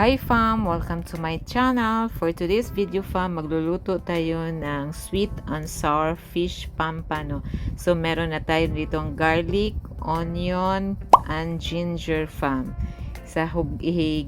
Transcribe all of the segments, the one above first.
Hi fam! Welcome to my channel. For today's video fam, magluluto tayo ng sweet and sour fish pampano. So meron na tayo ditong garlic, onion, and ginger fam.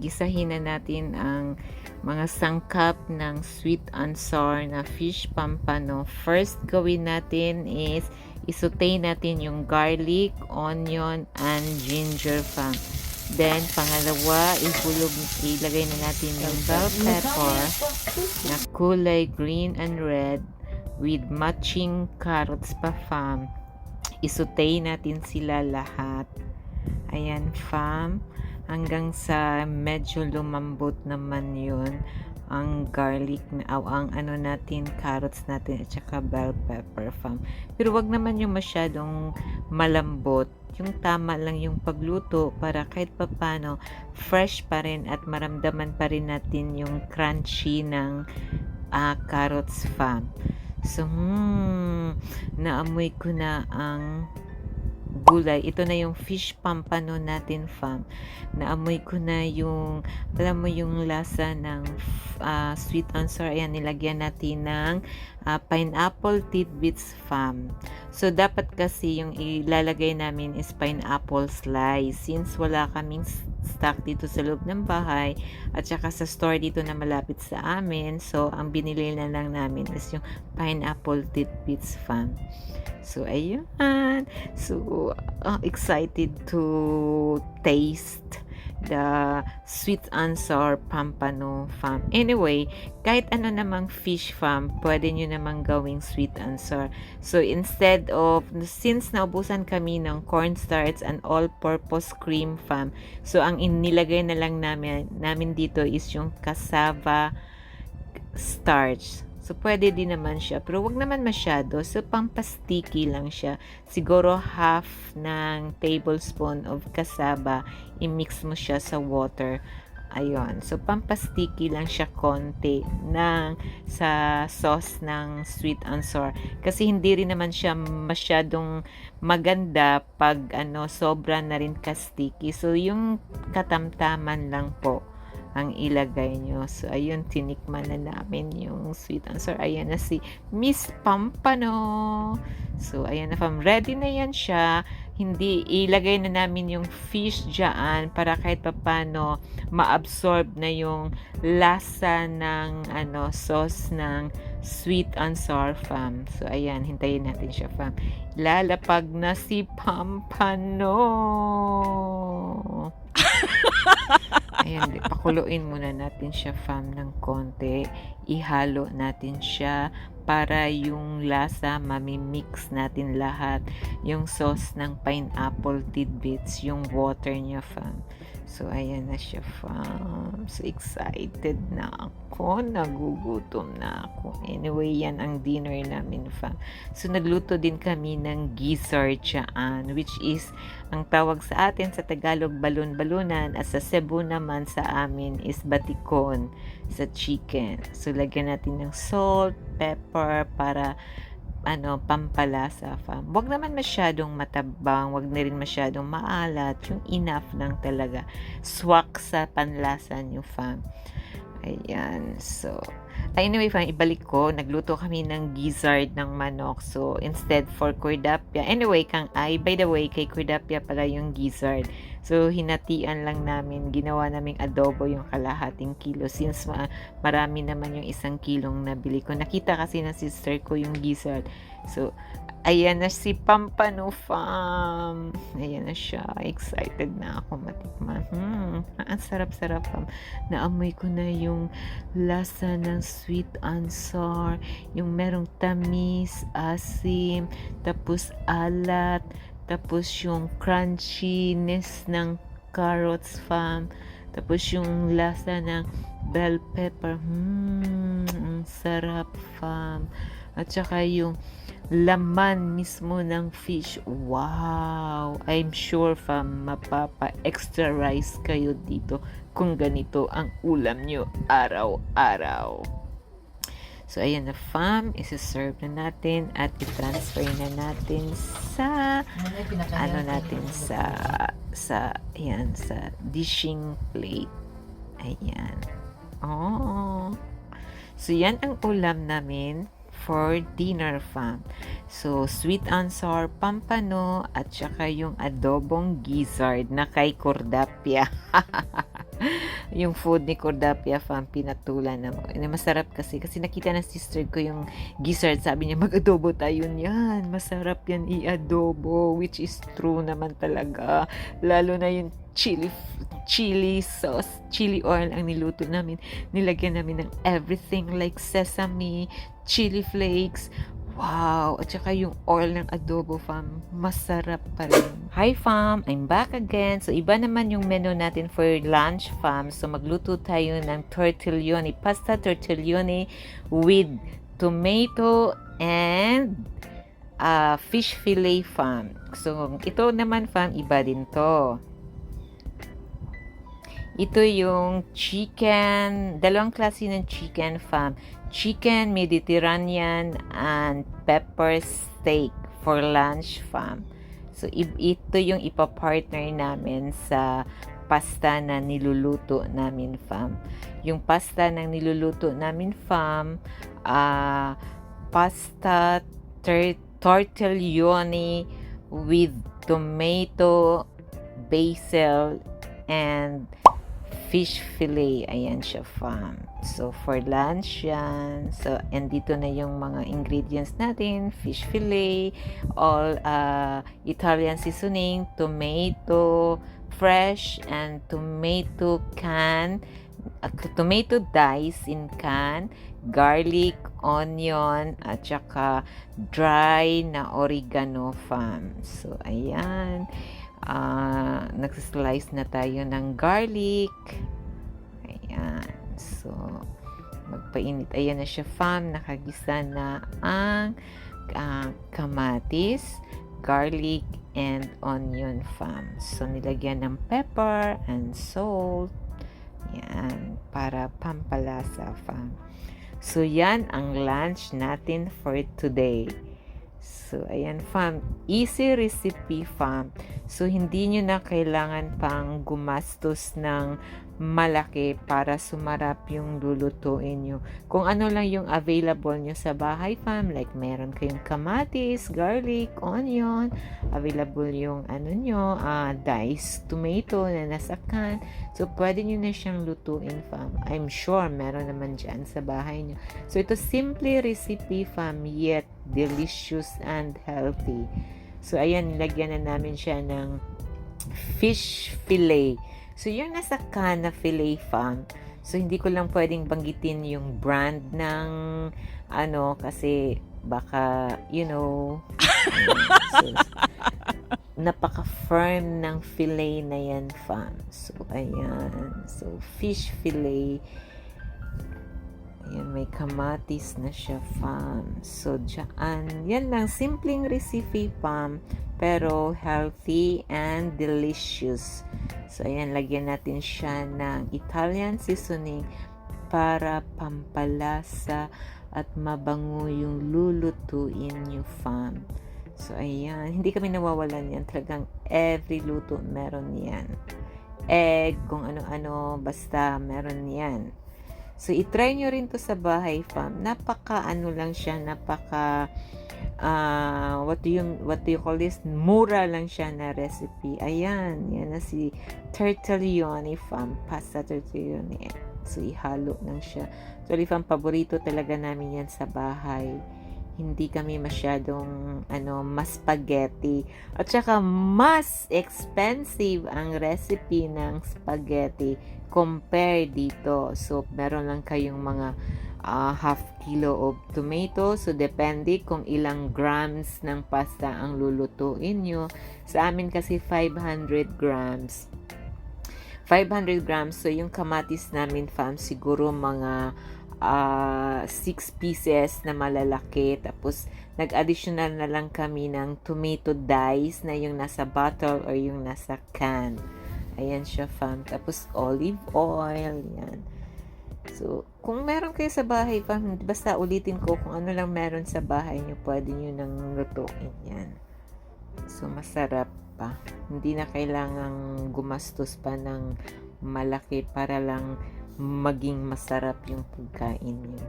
Gisahin na natin ang mga sangkap ng sweet and sour na fish pampano. First gawin natin is isaute natin yung garlic, onion, and ginger fam. Then, pangalawa, ilagay na natin yung bell pepper na kulay green and red with matching carrots pa, fam. Isutay natin sila lahat. Ayan, fam. Hanggang sa medyo lumambot naman yun ang garlic ang carrots natin at saka bell pepper, fam. Pero wag naman yung masyadong malambot. Yung tama lang yung pagluto para kahit papano fresh pa rin at maramdaman pa rin natin yung crunchy ng carrots, fam. So, naamoy ko na ang gulay. Ito na yung fish pampano natin, fam. Naamoy ko na yung, alam mo yung lasa ng sweet and sour. Ayan, nilagyan natin ng pineapple tidbits, fam. So, dapat kasi yung ilalagay namin is pineapple slice. Since wala kaming stock dito sa loob ng bahay at saka sa store dito na malapit sa amin, so, ang binili na lang namin is yung pineapple tidbits, fam. So, ayun. So, excited to taste the sweet and sour pampano, fam. Anyway, kahit ano namang fish, fam, pwede nyo namang gawing sweet and sour. So, instead of, since naubusan kami ng cornstarch and all-purpose cream, fam, so, ang inilagay na lang namin dito is yung cassava starch. So, pwede din naman siya. Pero, wag naman masyado. So, pampasticky lang siya. Siguro, half ng tablespoon of cassava, i-mix mo siya sa water. Ayun. So, pampasticky lang siya konti sa sauce ng sweet and sour. Kasi, hindi rin naman siya masyadong maganda pag sobra na rin ka-sticky. So, yung katamtaman lang po ang ilagay nyo. So, ayun, tinikman na namin yung sweet and sour. Ayan na si Miss Pampano. So, ayan na, fam. Ready na yan siya. Hindi, ilagay na namin yung fish dyan para kahit papano ma-absorb na yung lasa ng sauce ng sweet and sour, fam. So, ayan, hintayin natin siya, fam. Lalapag na si Pampano. Ayan, pakuluin muna natin siya, fam, ng konti. Ihalo natin siya para yung lasa mamimix natin lahat. Yung sauce ng pineapple tidbits, yung water niya, fam. So, ayan na siya, fam. So, excited na ako. Nagugutom na ako. Anyway, yan ang dinner namin, fam. So, nagluto din kami ng gizzard dyan, which is, ang tawag sa atin sa Tagalog, balon-balunan, at sa Cebu naman sa amin is batikon sa chicken. So, lagyan natin ng salt, pepper, para pampalasa, fam. Wag naman masyadong matabang, wag na rin masyadong maalat, yung enough lang talaga. Swak sa panlasa nyo, fam. Ayan, so, anyway, fam, ibalik ko, nagluto kami ng gizzard ng manok. So, instead for kordapya, anyway, by the way, kay kordapya pala yung gizzard. So, hinatian lang namin, ginawa naming adobo yung kalahating kilo since marami naman yung 1 kilong nabili ko. Nakita kasi ng sister ko yung gizzard. So, ayan na si Pampano, fam. Ayan na siya. Excited na ako matikman. Ang sarap-sarap, fam. Naamoy ko na yung lasa ng sweet and sour. Yung merong tamis, asim, tapos alat, tapos yung crunchiness ng carrots, fam. Tapos yung lasa ng bell pepper. Ang sarap, fam. At saka yung laman mismo ng fish. Wow! I'm sure, fam, mapapa-extra rice kayo dito kung ganito ang ulam nyo araw-araw. So, ayan na, fam. Isi-serve na natin at i-transfer na natin sa natin sa dishing plate. Ayan. Oh. So, yan ang ulam namin for dinner, fam. So, sweet and sour pampano at saka yung adobong gizzard na kay Cordapia. Yung food ni Cordapia, fam, pinatulan na mo. Masarap kasi nakita ng sister ko yung gizzard. Sabi niya, mag-adobo tayo niyan. Masarap yan i-adobo, which is true naman talaga. Lalo na yung chili sauce, chili oil ang niluto namin. Nilagyan namin ng everything like sesame, chili flakes. Wow! At saka yung oil ng adobo, fam, masarap pa rin. Hi, fam! I'm back again. So, iba naman yung menu natin for lunch, fam. So, magluto tayo ng tortelloni, pasta tortelloni with tomato and fish fillet, fam. So, ito naman, fam, iba din to. Ito yung chicken, dalawang klase ng chicken, fam. Chicken Mediterranean and pepper steak for lunch, fam. So, ito yung ipapartner namin sa pasta na niluluto namin, fam. Yung pasta na niluluto namin, fam, pasta tortelloni with tomato, basil, and fish fillet. Ayan siya, fam. So, for lunch yan. So, and dito na yung mga ingredients natin. Fish fillet, all Italian seasoning, tomato fresh, and tomato can, tomato dice in can, garlic, onion, at saka dry na oregano, fam. So, ayan. Nagsislice na tayo ng garlic. Ayan. So, magpainit. Ayan na siya, fam. Nakagisa na ang kamatis, garlic, and onion, fam. So, nilagyan ng pepper and salt. Yan. Para pampalasa, fam. So, yan ang lunch natin for today. So, ayan, fam. Easy recipe, fam. So, hindi nyo na kailangan pang gumastos ng malaki para sumarap yung lulutuin nyo. Kung ano lang yung available nyo sa bahay, fam. Like, meron kayong kamatis, garlic, onion. Available yung diced tomato na nasa can. So, pwede nyo na siyang lutuin, fam. I'm sure meron naman dyan sa bahay nyo. So, ito simple recipe, fam, yet delicious and healthy. So, ayan, nilagyan na namin siya ng fish fillet. So, yung nasa can na fillet, fam. So, hindi ko lang pwedeng banggitin yung brand ng kasi baka, so, napaka-firm ng fillet na yan, fam. So, ayan. So, fish fillet. Ayan, may kamatis na siya, fam. So, dyan. Yan lang, simpleng recipe, fam. Pero, healthy and delicious. So, ayan, lagyan natin siya ng Italian seasoning para pampalasa at mabango yung lulutuin nyo, fam. So, ayan. Hindi kami nawawalan yan. Talagang every luto meron yan. Egg, kung ano-ano, basta meron yan. So, itry nyo rin to sa bahay, fam. Lang siya, what do you call this? Mura lang siya na recipe. Ayan, yan na si tortelloni, fam. Pasta tortelloni. So, ihalo lang siya. Actually, fam, paborito talaga namin yan sa bahay. Hindi kami masyadong mas spaghetti. At saka mas expensive ang recipe ng spaghetti compare dito. So, meron lang kayong mga half kilo of tomato. So, depende kung ilang grams ng pasta ang lulutuin nyo. Sa amin kasi 500 grams. 500 grams. So, yung kamatis namin, fam, siguro mga 6 pieces na malalaki. Tapos, nag-additional na lang kami ng tomato dice na yung nasa bottle or yung nasa can. Ayan siya, fam. Tapos, olive oil. Yan. So, kung meron kayo sa bahay, fam, basta ulitin ko kung ano lang meron sa bahay nyo, pwede nyo nang lutuin. Yan. So, masarap pa. Hindi na kailangang gumastos pa ng malaki para lang maging masarap yung pagkain niyo.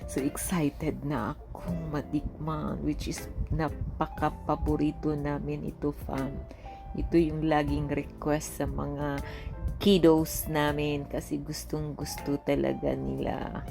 So excited na akong matikman, which is napaka-paborito namin ito, fam. Ito yung laging request sa mga kiddos namin kasi gustong-gusto talaga nila.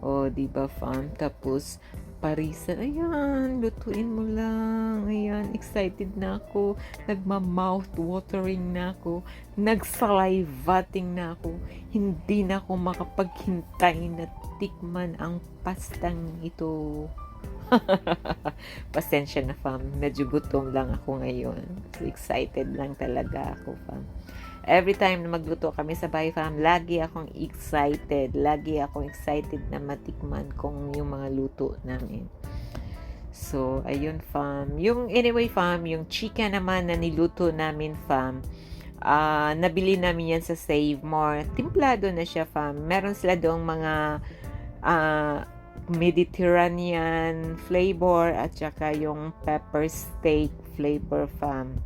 O, di ba, fam? Tapos, parisan, ayan, lutuin mo lang. Ayan, excited na ako. Nagma-mouth watering na ako. Nagsalivating na ako. Hindi na ako makapaghintay na tikman ang pastang ito. Pasensya na, fam. Medyo gutom lang ako ngayon. So, excited lang talaga ako, fam. Every time na magluto kami sa bahay, fam, lagi akong excited. Lagi akong excited na matikman kung yung mga luto namin. So, ayun, fam. Anyway, fam, yung chicken naman na niluto namin, fam, nabili namin yan sa Save More. Timplado na siya, fam. Meron sila doong mga Mediterranean flavor at saka yung pepper steak flavor, fam.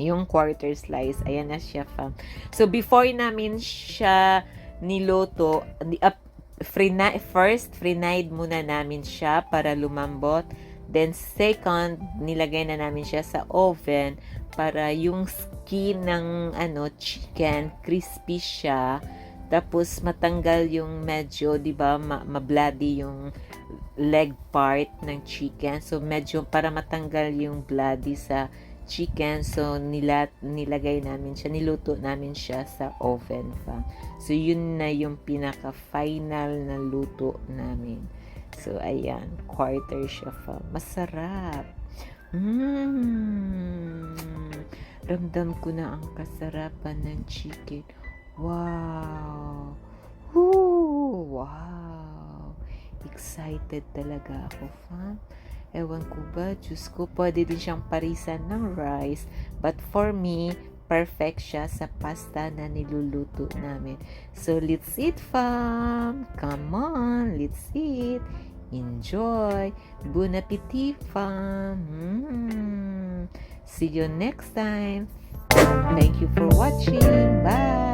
Yung quarter slice, ayan na siya, fam. So, before namin siya niluto, frenied muna namin siya para lumambot. Then, second, nilagay na namin siya sa oven para yung skin ng chicken, crispy siya. Tapos, matanggal yung medyo, di ba, ma-bloody yung leg part ng chicken. So, medyo para matanggal yung bloody sa chicken. So, nilagay namin siya, niluto namin siya sa oven, fam. So, yun na yung pinaka-final na luto namin. So, ayan, quarter siya, fam. Masarap. Ramdam ko na ang kasarapan ng chicken. Wow! Woo! Wow! Excited talaga ako, fam. Ewan ko ba, Diyos ko, pwede din siyang parisan ng rice. But for me, perfect siya sa pasta na niluluto namin. So, let's eat, fam. Come on, let's eat. Enjoy. Bon appetit, fam. See you next time. Thank you for watching. Bye.